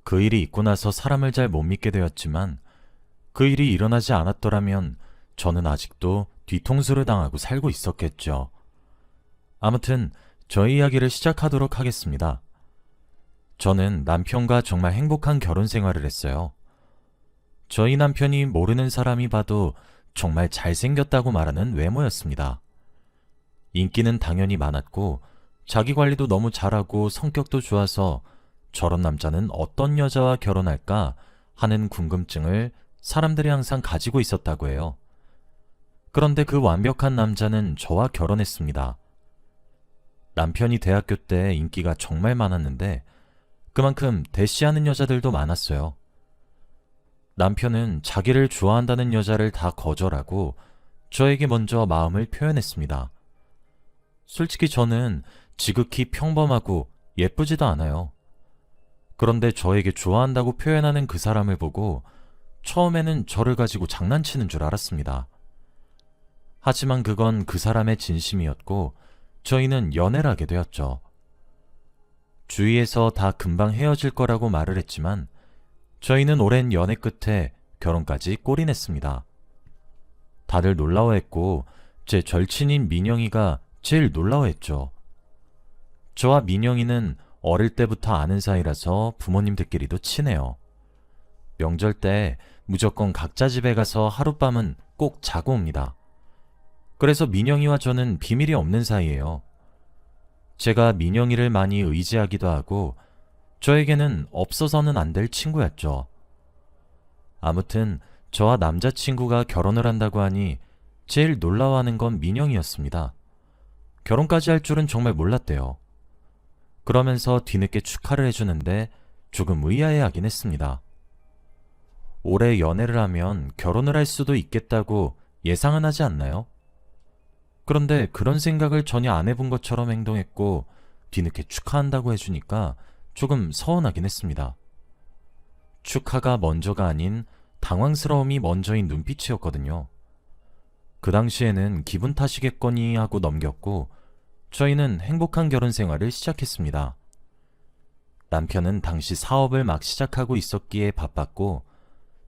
그 일이 있고 나서 사람을 잘 못 믿게 되었지만 그 일이 일어나지 않았더라면 저는 아직도 뒤통수를 당하고 살고 있었겠죠. 아무튼 저희 이야기를 시작하도록 하겠습니다. 저는 남편과 정말 행복한 결혼 생활을 했어요. 저희 남편이 모르는 사람이 봐도 정말 잘생겼다고 말하는 외모였습니다. 인기는 당연히 많았고 자기 관리도 너무 잘하고 성격도 좋아서 저런 남자는 어떤 여자와 결혼할까 하는 궁금증을 사람들이 항상 가지고 있었다고 해요. 그런데 그 완벽한 남자는 저와 결혼했습니다. 남편이 대학교 때 인기가 정말 많았는데 그만큼 대시하는 여자들도 많았어요. 남편은 자기를 좋아한다는 여자를 다 거절하고 저에게 먼저 마음을 표현했습니다. 솔직히 저는 지극히 평범하고 예쁘지도 않아요. 그런데 저에게 좋아한다고 표현하는 그 사람을 보고 처음에는 저를 가지고 장난치는 줄 알았습니다. 하지만 그건 그 사람의 진심이었고 저희는 연애를 하게 되었죠. 주위에서 다 금방 헤어질 거라고 말을 했지만 저희는 오랜 연애 끝에 결혼까지 골인했습니다. 다들 놀라워했고 제 절친인 민영이가 제일 놀라워했죠. 저와 민영이는 어릴 때부터 아는 사이라서 부모님들끼리도 친해요. 명절 때 무조건 각자 집에 가서 하룻밤은 꼭 자고 옵니다. 그래서 민영이와 저는 비밀이 없는 사이예요. 제가 민영이를 많이 의지하기도 하고 저에게는 없어서는 안 될 친구였죠. 아무튼 저와 남자친구가 결혼을 한다고 하니 제일 놀라워하는 건 민영이었습니다. 결혼까지 할 줄은 정말 몰랐대요. 그러면서 뒤늦게 축하를 해주는데 조금 의아해하긴 했습니다. 오래 연애를 하면 결혼을 할 수도 있겠다고 예상은 하지 않나요? 그런데 그런 생각을 전혀 안 해본 것처럼 행동했고 뒤늦게 축하한다고 해주니까 조금 서운하긴 했습니다. 축하가 먼저가 아닌 당황스러움이 먼저인 눈빛이었거든요. 그 당시에는 기분 탓이겠거니 하고 넘겼고 저희는 행복한 결혼 생활을 시작했습니다. 남편은 당시 사업을 막 시작하고 있었기에 바빴고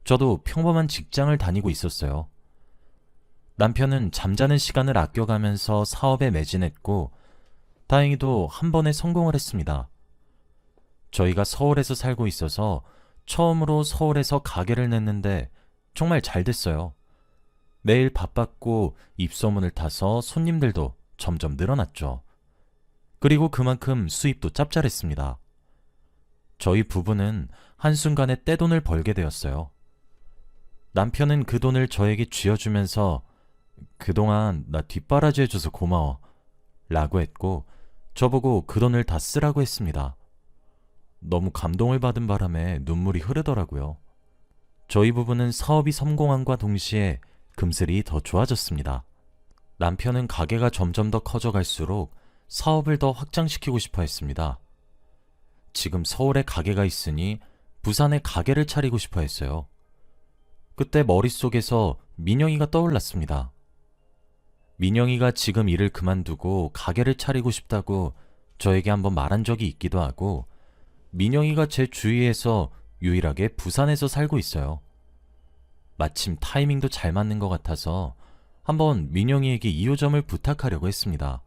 저도 평범한 직장을 다니고 있었어요. 남편은 잠자는 시간을 아껴가면서 사업에 매진했고 다행히도 한 번에 성공을 했습니다. 저희가 서울에서 살고 있어서 처음으로 서울에서 가게를 냈는데 정말 잘 됐어요. 매일 바빴고 입소문을 타서 손님들도 점점 늘어났죠. 그리고 그만큼 수입도 짭짤했습니다. 저희 부부는 한순간에 떼돈을 벌게 되었어요. 남편은 그 돈을 저에게 쥐어주면서 그동안 나 뒷바라지 해줘서 고마워 라고 했고 저보고 그 돈을 다 쓰라고 했습니다. 너무 감동을 받은 바람에 눈물이 흐르더라고요. 저희 부부는 사업이 성공함과 동시에 금슬이 더 좋아졌습니다. 남편은 가게가 점점 더 커져갈수록 사업을 더 확장시키고 싶어 했습니다. 지금 서울에 가게가 있으니 부산에 가게를 차리고 싶어 했어요. 그때 머릿속에서 민영이가 떠올랐습니다. 민영이가 지금 일을 그만두고 가게를 차리고 싶다고 저에게 한번 말한 적이 있기도 하고 민영이가 제 주위에서 유일하게 부산에서 살고 있어요. 마침 타이밍도 잘 맞는 것 같아서 한번 민영이에게 2호점을 부탁하려고 했습니다.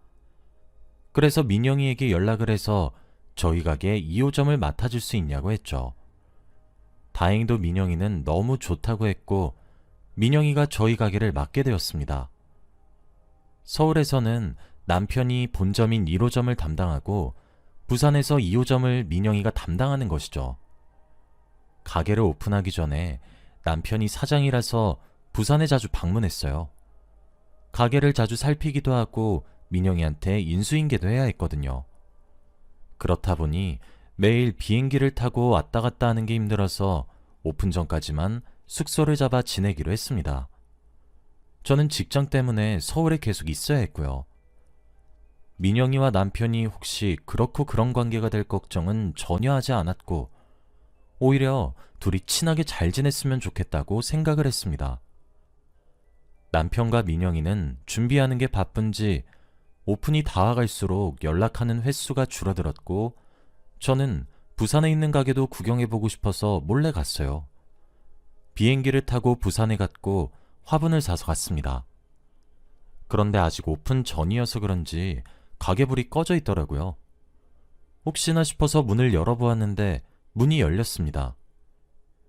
그래서 민영이에게 연락을 해서 저희 가게 2호점을 맡아줄 수 있냐고 했죠. 다행히도 민영이는 너무 좋다고 했고 민영이가 저희 가게를 맡게 되었습니다. 서울에서는 남편이 본점인 1호점을 담당하고 부산에서 2호점을 민영이가 담당하는 것이죠. 가게를 오픈하기 전에 남편이 사장이라서 부산에 자주 방문했어요. 가게를 자주 살피기도 하고 민영이한테 인수인계도 해야 했거든요. 그렇다 보니 매일 비행기를 타고 왔다 갔다 하는 게 힘들어서 오픈 전까지만 숙소를 잡아 지내기로 했습니다. 저는 직장 때문에 서울에 계속 있어야 했고요. 민영이와 남편이 혹시 그렇고 그런 관계가 될 걱정은 전혀 하지 않았고 오히려 둘이 친하게 잘 지냈으면 좋겠다고 생각을 했습니다. 남편과 민영이는 준비하는 게 바쁜지 오픈이 다가갈수록 연락하는 횟수가 줄어들었고 저는 부산에 있는 가게도 구경해보고 싶어서 몰래 갔어요. 비행기를 타고 부산에 갔고 화분을 사서 갔습니다. 그런데 아직 오픈 전이어서 그런지 가게 불이 꺼져 있더라고요. 혹시나 싶어서 문을 열어보았는데 문이 열렸습니다.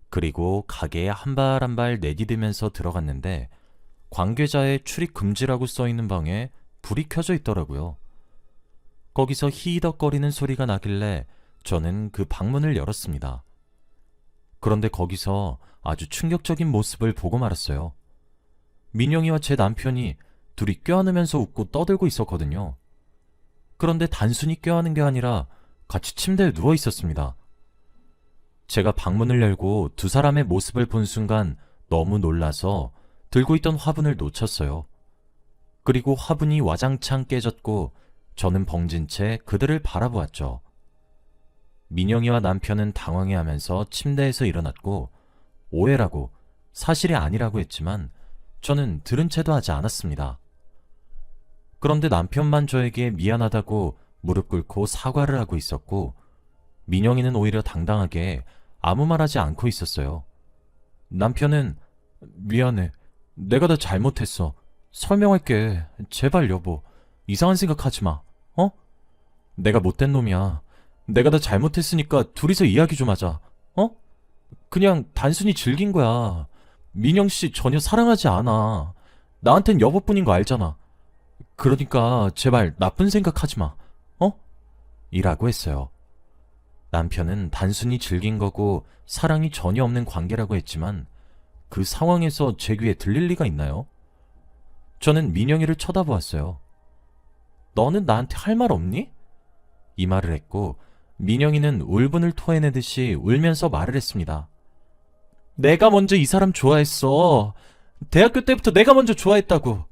그리고 가게에 한 발 한 발 내디디면서 들어갔는데 관계자의 출입 금지라고 써있는 방에 불이 켜져 있더라고요. 거기서 히덕거리는 소리가 나길래 저는 그 방문을 열었습니다. 그런데 거기서 아주 충격적인 모습을 보고 말았어요. 민영이와 제 남편이 둘이 껴안으면서 웃고 떠들고 있었거든요. 그런데 단순히 껴안은 게 아니라 같이 침대에 누워 있었습니다. 제가 방문을 열고 두 사람의 모습을 본 순간 너무 놀라서 들고 있던 화분을 놓쳤어요. 그리고 화분이 와장창 깨졌고 저는 벙진 채 그들을 바라보았죠. 민영이와 남편은 당황해하면서 침대에서 일어났고 오해라고 사실이 아니라고 했지만 저는 들은 채도 하지 않았습니다. 그런데 남편만 저에게 미안하다고 무릎 꿇고 사과를 하고 있었고 민영이는 오히려 당당하게 아무 말하지 않고 있었어요. 남편은 미안해. 내가 다 잘못했어. 설명할게. 제발 여보. 이상한 생각하지 마. 어? 내가 못된 놈이야. 내가 다 잘못했으니까 둘이서 이야기 좀 하자. 어? 그냥 단순히 즐긴 거야. 민영씨 전혀 사랑하지 않아. 나한텐 여보뿐인 거 알잖아. 그러니까 제발 나쁜 생각하지 마. 어? 이라고 했어요. 남편은 단순히 즐긴 거고 사랑이 전혀 없는 관계라고 했지만 그 상황에서 제 귀에 들릴 리가 있나요? 저는 민영이를 쳐다보았어요. 너는 나한테 할 말 없니? 이 말을 했고 민영이는 울분을 토해내듯이 울면서 말을 했습니다. 내가 먼저 이 사람 좋아했어. 대학교 때부터 내가 먼저 좋아했다고.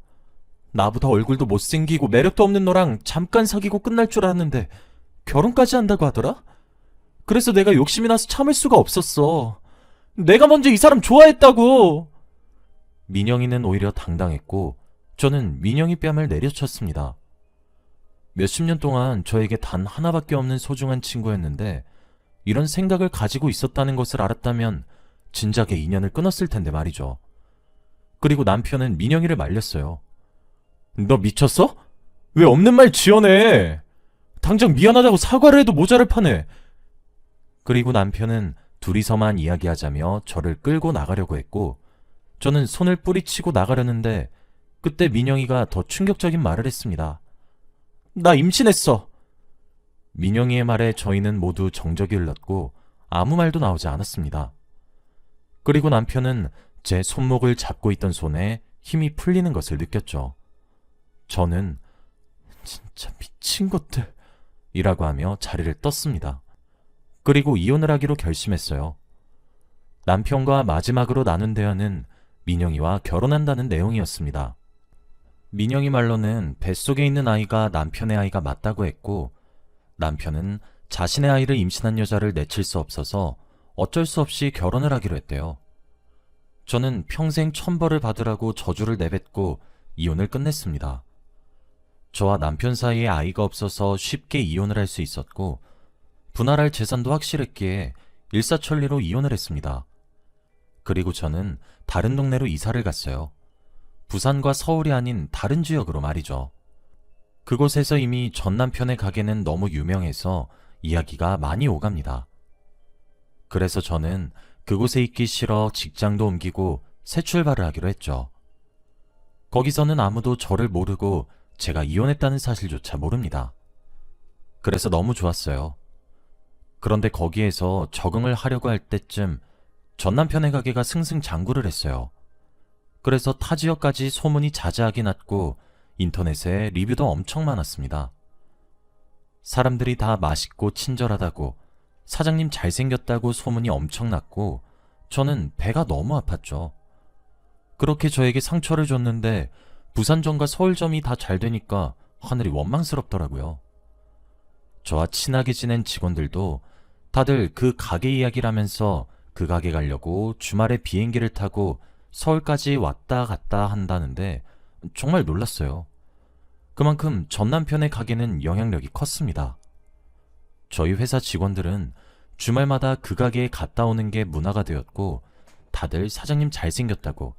나보다 얼굴도 못생기고 매력도 없는 너랑 잠깐 사귀고 끝날 줄 알았는데 결혼까지 한다고 하더라? 그래서 내가 욕심이 나서 참을 수가 없었어. 내가 먼저 이 사람 좋아했다고. 민영이는 오히려 당당했고 저는 민영이 뺨을 내려쳤습니다. 몇십 년 동안 저에게 단 하나밖에 없는 소중한 친구였는데 이런 생각을 가지고 있었다는 것을 알았다면 진작에 인연을 끊었을 텐데 말이죠. 그리고 남편은 민영이를 말렸어요. 너 미쳤어? 왜 없는 말 지어내? 당장 미안하다고 사과를 해도 모자랄 판에. 그리고 남편은 둘이서만 이야기하자며 저를 끌고 나가려고 했고 저는 손을 뿌리치고 나가려는데 그때 민영이가 더 충격적인 말을 했습니다. 나 임신했어. 민영이의 말에 저희는 모두 정적이 흘렀고 아무 말도 나오지 않았습니다. 그리고 남편은 제 손목을 잡고 있던 손에 힘이 풀리는 것을 느꼈죠. 저는 진짜 미친 것들 이라고 하며 자리를 떴습니다. 그리고 이혼을 하기로 결심했어요. 남편과 마지막으로 나눈 대화는 민영이와 결혼한다는 내용이었습니다. 민영이 말로는 뱃속에 있는 아이가 남편의 아이가 맞다고 했고 남편은 자신의 아이를 임신한 여자를 내칠 수 없어서 어쩔 수 없이 결혼을 하기로 했대요. 저는 평생 천벌을 받으라고 저주를 내뱉고 이혼을 끝냈습니다. 저와 남편 사이에 아이가 없어서 쉽게 이혼을 할 수 있었고 분할할 재산도 확실했기에 일사천리로 이혼을 했습니다. 그리고 저는 다른 동네로 이사를 갔어요. 부산과 서울이 아닌 다른 지역으로 말이죠. 그곳에서 이미 전 남편의 가게는 너무 유명해서 이야기가 많이 오갑니다. 그래서 저는 그곳에 있기 싫어 직장도 옮기고 새 출발을 하기로 했죠. 거기서는 아무도 저를 모르고 제가 이혼했다는 사실조차 모릅니다. 그래서 너무 좋았어요. 그런데 거기에서 적응을 하려고 할 때쯤 전 남편의 가게가 승승장구를 했어요. 그래서 타 지역까지 소문이 자자하게 났고 인터넷에 리뷰도 엄청 많았습니다. 사람들이 다 맛있고 친절하다고 사장님 잘생겼다고 소문이 엄청 났고 저는 배가 너무 아팠죠. 그렇게 저에게 상처를 줬는데 부산점과 서울점이 다 잘 되니까 하늘이 원망스럽더라고요. 저와 친하게 지낸 직원들도 다들 그 가게 이야기를 하면서 그 가게 가려고 주말에 비행기를 타고 서울까지 왔다 갔다 한다는데 정말 놀랐어요. 그만큼 전 남편의 가게는 영향력이 컸습니다. 저희 회사 직원들은 주말마다 그 가게에 갔다 오는 게 문화가 되었고 다들 사장님 잘생겼다고,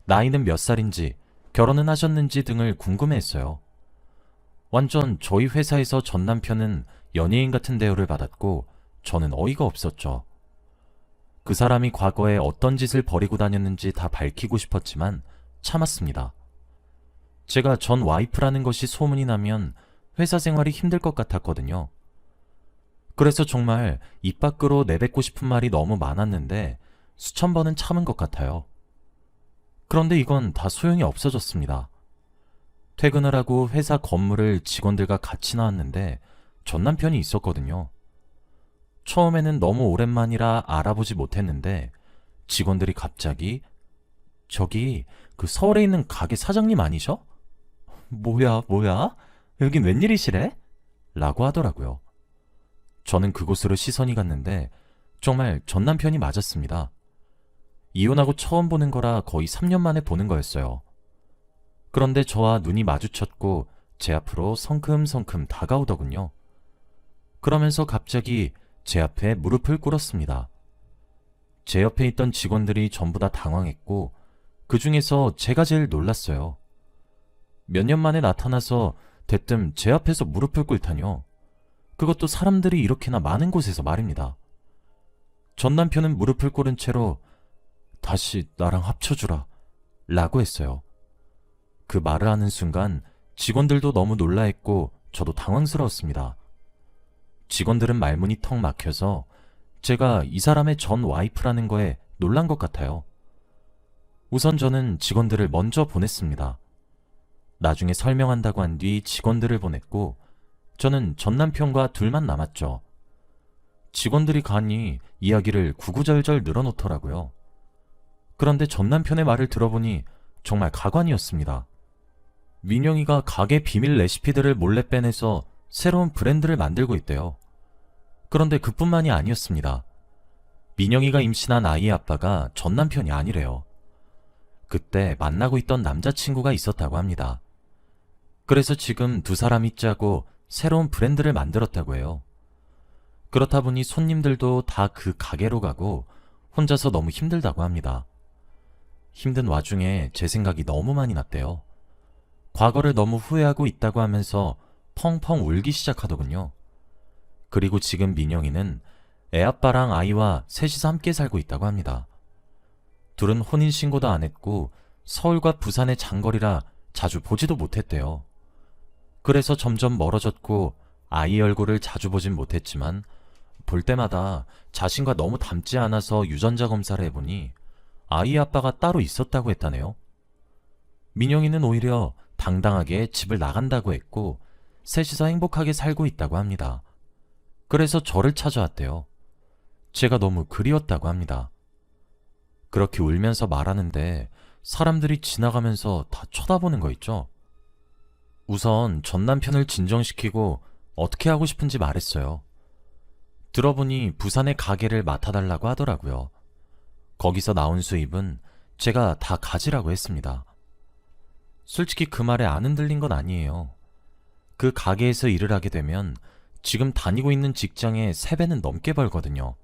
나이는 몇 살인지, 결혼은 하셨는지 등을 궁금해했어요. 완전 저희 회사에서 전 남편은 연예인 같은 대우를 받았고 저는 어이가 없었죠. 그 사람이 과거에 어떤 짓을 벌이고 다녔는지 다 밝히고 싶었지만 참았습니다. 제가 전 와이프라는 것이 소문이 나면 회사 생활이 힘들 것 같았거든요. 그래서 정말 입 밖으로 내뱉고 싶은 말이 너무 많았는데 수천 번은 참은 것 같아요. 그런데 이건 다 소용이 없어졌습니다. 퇴근을 하고 회사 건물을 직원들과 같이 나왔는데 전 남편이 있었거든요. 처음에는 너무 오랜만이라 알아보지 못했는데 직원들이 갑자기 저기 그 서울에 있는 가게 사장님 아니셔? 뭐야? 여긴 웬일이시래? 라고 하더라고요. 저는 그곳으로 시선이 갔는데 정말 전 남편이 맞았습니다. 이혼하고 처음 보는 거라 거의 3년 만에 보는 거였어요. 그런데 저와 눈이 마주쳤고 제 앞으로 성큼성큼 다가오더군요. 그러면서 갑자기 제 앞에 무릎을 꿇었습니다. 제 옆에 있던 직원들이 전부 다 당황했고 그 중에서 제가 제일 놀랐어요. 몇 년 만에 나타나서 대뜸 제 앞에서 무릎을 꿇다뇨. 그것도 사람들이 이렇게나 많은 곳에서 말입니다. 전 남편은 무릎을 꿇은 채로 다시 나랑 합쳐주라 라고 했어요. 그 말을 하는 순간 직원들도 너무 놀라했고 저도 당황스러웠습니다. 직원들은 말문이 턱 막혀서 제가 이 사람의 전 와이프라는 거에 놀란 것 같아요. 우선 저는 직원들을 먼저 보냈습니다. 나중에 설명한다고 한 뒤 직원들을 보냈고 저는 전 남편과 둘만 남았죠. 직원들이 가니 이야기를 구구절절 늘어놓더라고요. 그런데 전 남편의 말을 들어보니 정말 가관이었습니다. 민영이가 가게 비밀 레시피들을 몰래 빼내서 새로운 브랜드를 만들고 있대요. 그런데 그뿐만이 아니었습니다. 민영이가 임신한 아이의 아빠가 전 남편이 아니래요. 그때 만나고 있던 남자친구가 있었다고 합니다. 그래서 지금 두 사람이 짜고 새로운 브랜드를 만들었다고 해요. 그렇다 보니 손님들도 다 그 가게로 가고 혼자서 너무 힘들다고 합니다. 힘든 와중에 제 생각이 너무 많이 났대요. 과거를 너무 후회하고 있다고 하면서 펑펑 울기 시작하더군요. 그리고 지금 민영이는 애아빠랑 아이와 셋이서 함께 살고 있다고 합니다. 둘은 혼인신고도 안 했고 서울과 부산의 장거리라 자주 보지도 못했대요. 그래서 점점 멀어졌고 아이 얼굴을 자주 보진 못했지만 볼 때마다 자신과 너무 닮지 않아서 유전자 검사를 해보니 아이 아빠가 따로 있었다고 했다네요. 민영이는 오히려 당당하게 집을 나간다고 했고 셋이서 행복하게 살고 있다고 합니다. 그래서 저를 찾아왔대요. 제가 너무 그리웠다고 합니다. 그렇게 울면서 말하는데 사람들이 지나가면서 다 쳐다보는 거 있죠? 우선 전 남편을 진정시키고 어떻게 하고 싶은지 말했어요. 들어보니 부산의 가게를 맡아달라고 하더라고요. 거기서 나온 수입은 제가 다 가지라고 했습니다. 솔직히 그 말에 안 흔들린 건 아니에요. 그 가게에서 일을 하게 되면 지금 다니고 있는 직장의 3배는 넘게 벌거든요.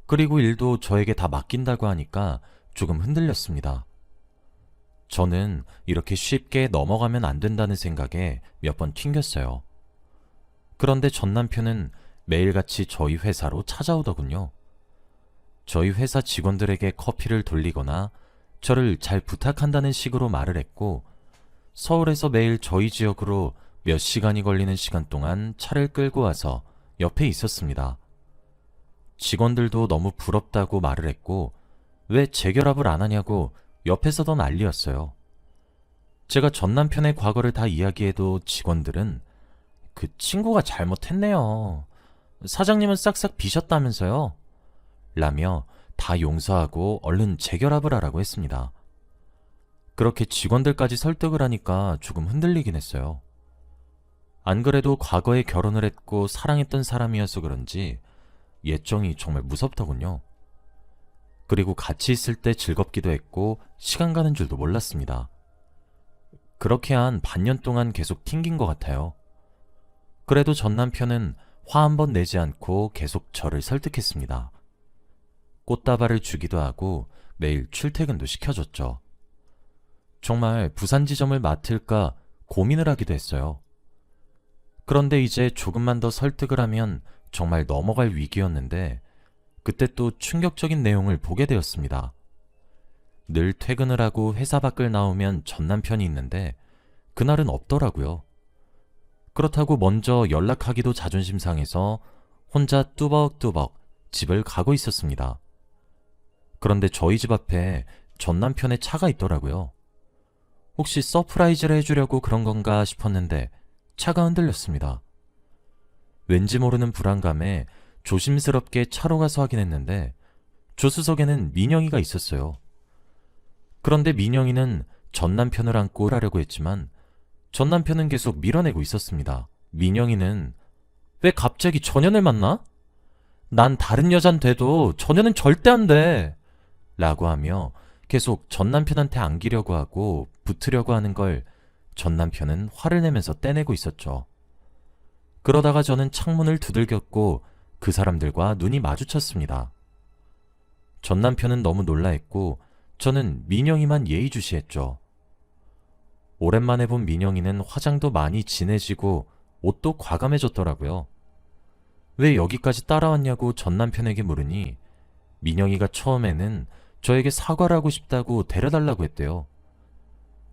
그리고 일도 저에게 다 맡긴다고 하니까 조금 흔들렸습니다. 저는 이렇게 쉽게 넘어가면 안 된다는 생각에 몇 번 튕겼어요. 그런데 전 남편은 매일같이 저희 회사로 찾아오더군요. 저희 회사 직원들에게 커피를 돌리거나 저를 잘 부탁한다는 식으로 말을 했고 서울에서 매일 저희 지역으로 몇 시간이 걸리는 시간 동안 차를 끌고 와서 옆에 있었습니다. 직원들도 너무 부럽다고 말을 했고 왜 재결합을 안 하냐고 옆에서도 난리였어요. 제가 전 남편의 과거를 다 이야기해도 직원들은 그 친구가 잘못했네요. 사장님은 싹싹 비셨다면서요? 라며 다 용서하고 얼른 재결합을 하라고 했습니다. 그렇게 직원들까지 설득을 하니까 조금 흔들리긴 했어요. 안 그래도 과거에 결혼을 했고 사랑했던 사람이어서 그런지 예정이 정말 무섭더군요. 그리고 같이 있을 때 즐겁기도 했고 시간 가는 줄도 몰랐습니다. 그렇게 한 반년 동안 계속 튕긴 것 같아요. 그래도 전 남편은 화 한 번 내지 않고 계속 저를 설득했습니다. 꽃다발을 주기도 하고 매일 출퇴근도 시켜줬죠. 정말 부산 지점을 맡을까 고민을 하기도 했어요. 그런데 이제 조금만 더 설득을 하면 정말 넘어갈 위기였는데 그때 또 충격적인 내용을 보게 되었습니다. 늘 퇴근을 하고 회사 밖을 나오면 전 남편이 있는데 그날은 없더라고요. 그렇다고 먼저 연락하기도 자존심 상해서 혼자 뚜벅뚜벅 집을 가고 있었습니다. 그런데 저희 집 앞에 전 남편의 차가 있더라고요. 혹시 서프라이즈를 해주려고 그런 건가 싶었는데 차가 흔들렸습니다. 왠지 모르는 불안감에 조심스럽게 차로 가서 확인했는데 조수석에는 민영이가 있었어요. 그런데 민영이는 전 남편을 안고 가려고 했지만 전 남편은 계속 밀어내고 있었습니다. 민영이는 왜 갑자기 전현을 만나? 난 다른 여잔 돼도 전현은 절대 안 돼! 라고 하며 계속 전 남편한테 안기려고 하고 붙으려고 하는 걸 전 남편은 화를 내면서 떼내고 있었죠. 그러다가 저는 창문을 두들겼고 그 사람들과 눈이 마주쳤습니다. 전 남편은 너무 놀라했고 저는 민영이만 예의주시했죠. 오랜만에 본 민영이는 화장도 많이 진해지고 옷도 과감해졌더라고요. 왜 여기까지 따라왔냐고 전 남편에게 물으니 민영이가 처음에는 저에게 사과를 하고 싶다고 데려달라고 했대요.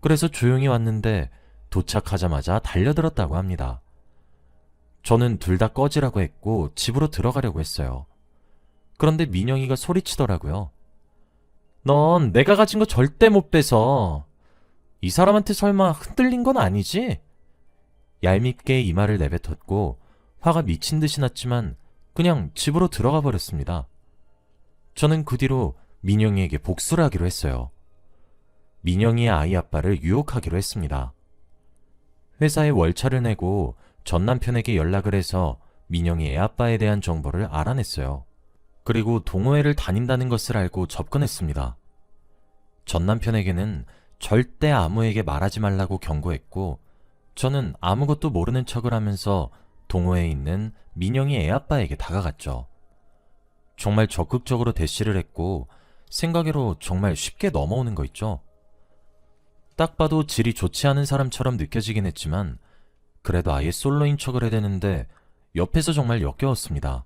그래서 조용히 왔는데 도착하자마자 달려들었다고 합니다. 저는 둘 다 꺼지라고 했고 집으로 들어가려고 했어요. 그런데 민영이가 소리치더라고요. 넌 내가 가진 거 절대 못 뺏어. 이 사람한테 설마 흔들린 건 아니지? 얄밉게 이 말을 내뱉었고 화가 미친 듯이 났지만 그냥 집으로 들어가 버렸습니다. 저는 그 뒤로 민영이에게 복수를 하기로 했어요. 민영이의 아이 아빠를 유혹하기로 했습니다. 회사에 월차를 내고 전 남편에게 연락을 해서 민영이 애 아빠에 대한 정보를 알아냈어요. 그리고 동호회를 다닌다는 것을 알고 접근했습니다. 전 남편에게는 절대 아무에게 말하지 말라고 경고했고 저는 아무것도 모르는 척을 하면서 동호회에 있는 민영이 애 아빠에게 다가갔죠. 정말 적극적으로 대시를 했고 생각외로 정말 쉽게 넘어오는 거 있죠. 딱 봐도 질이 좋지 않은 사람처럼 느껴지긴 했지만 그래도 아예 솔로인 척을 해대는데 옆에서 정말 역겨웠습니다.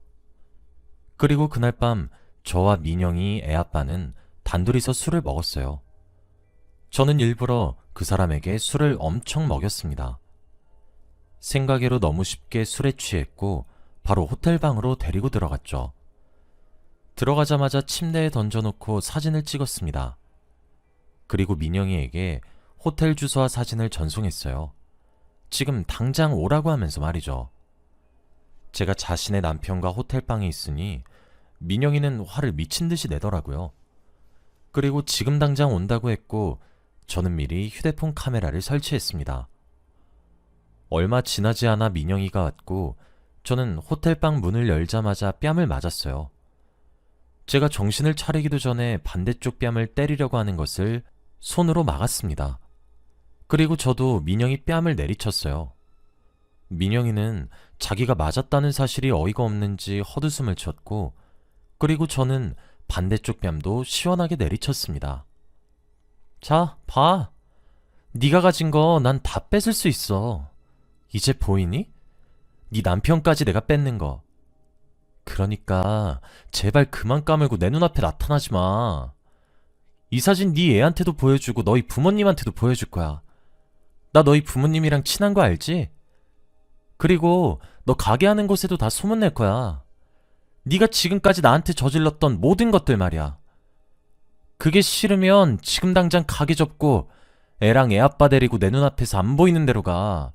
그리고 그날 밤 저와 민영이 애 아빠는 단둘이서 술을 먹었어요. 저는 일부러 그 사람에게 술을 엄청 먹였습니다. 생각외로 너무 쉽게 술에 취했고 바로 호텔방으로 데리고 들어갔죠. 들어가자마자 침대에 던져놓고 사진을 찍었습니다. 그리고 민영이에게 호텔 주소와 사진을 전송했어요. 지금 당장 오라고 하면서 말이죠. 제가 자신의 남편과 호텔방에 있으니 민영이는 화를 미친 듯이 내더라고요. 그리고 지금 당장 온다고 했고 저는 미리 휴대폰 카메라를 설치했습니다. 얼마 지나지 않아 민영이가 왔고 저는 호텔방 문을 열자마자 뺨을 맞았어요. 제가 정신을 차리기도 전에 반대쪽 뺨을 때리려고 하는 것을 손으로 막았습니다. 그리고 저도 민영이 뺨을 내리쳤어요. 민영이는 자기가 맞았다는 사실이 어이가 없는지 헛웃음을 쳤고 그리고 저는 반대쪽 뺨도 시원하게 내리쳤습니다. 자, 봐. 네가 가진 거 난 다 뺏을 수 있어. 이제 보이니? 네 남편까지 내가 뺏는 거. 그러니까 제발 그만 까물고 내 눈앞에 나타나지 마. 이 사진 네 애한테도 보여주고 너희 부모님한테도 보여줄 거야. 나 너희 부모님이랑 친한 거 알지? 그리고 너 가게 하는 곳에도 다 소문낼 거야. 네가 지금까지 나한테 저질렀던 모든 것들 말이야. 그게 싫으면 지금 당장 가게 접고 애랑 애 아빠 데리고 내 눈앞에서 안 보이는 데로 가.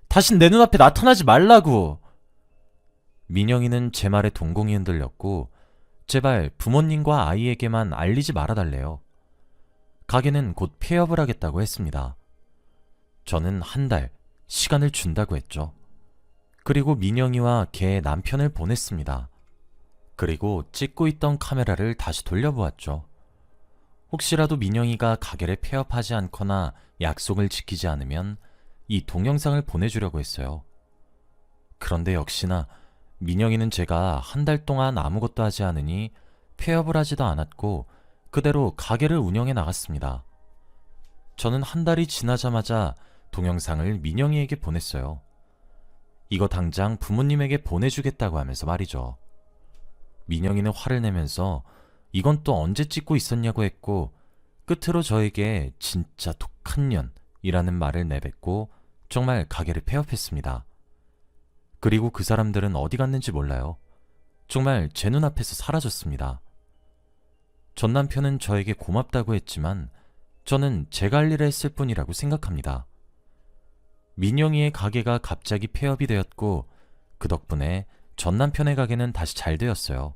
다신 내 눈앞에 나타나지 말라고. 민영이는 제 말에 동공이 흔들렸고 제발 부모님과 아이에게만 알리지 말아달래요. 가게는 곧 폐업을 하겠다고 했습니다. 저는 한 달 시간을 준다고 했죠. 그리고 민영이와 걔의 남편을 보냈습니다. 그리고 찍고 있던 카메라를 다시 돌려보았죠. 혹시라도 민영이가 가게를 폐업하지 않거나 약속을 지키지 않으면 이 동영상을 보내주려고 했어요. 그런데 역시나 민영이는 제가 한 달 동안 아무것도 하지 않으니 폐업을 하지도 않았고 그대로 가게를 운영해 나갔습니다. 저는 한 달이 지나자마자 동영상을 민영이에게 보냈어요. 이거 당장 부모님에게 보내주겠다고 하면서 말이죠. 민영이는 화를 내면서 이건 또 언제 찍고 있었냐고 했고 끝으로 저에게 진짜 독한 년이라는 말을 내뱉고 정말 가게를 폐업했습니다. 그리고 그 사람들은 어디 갔는지 몰라요. 정말 제 눈앞에서 사라졌습니다. 전 남편은 저에게 고맙다고 했지만 저는 제가 할 일을 했을 뿐이라고 생각합니다. 민영이의 가게가 갑자기 폐업이 되었고 그 덕분에 전 남편의 가게는 다시 잘 되었어요.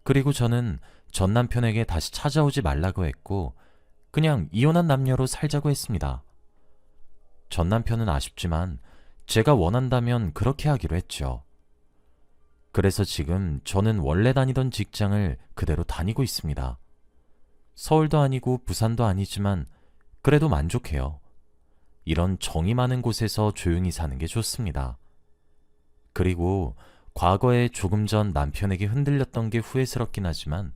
그리고 저는 전 남편에게 다시 찾아오지 말라고 했고 그냥 이혼한 남녀로 살자고 했습니다. 전 남편은 아쉽지만 제가 원한다면 그렇게 하기로 했죠. 그래서 지금 저는 원래 다니던 직장을 그대로 다니고 있습니다. 서울도 아니고 부산도 아니지만 그래도 만족해요. 이런 정이 많은 곳에서 조용히 사는 게 좋습니다. 그리고 과거에 조금 전 남편에게 흔들렸던 게 후회스럽긴 하지만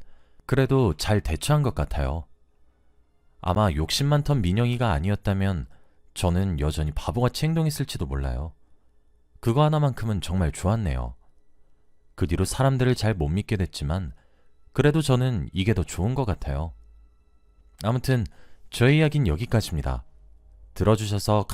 그래도 잘 대처한 것 같아요. 아마 욕심 많던 민영이가 아니었다면 저는 여전히 바보같이 행동했을지도 몰라요. 그거 하나만큼은 정말 좋았네요. 그 뒤로 사람들을 잘 못 믿게 됐지만 그래도 저는 이게 더 좋은 것 같아요. 아무튼 저의 이야기는 여기까지입니다. 들어주셔서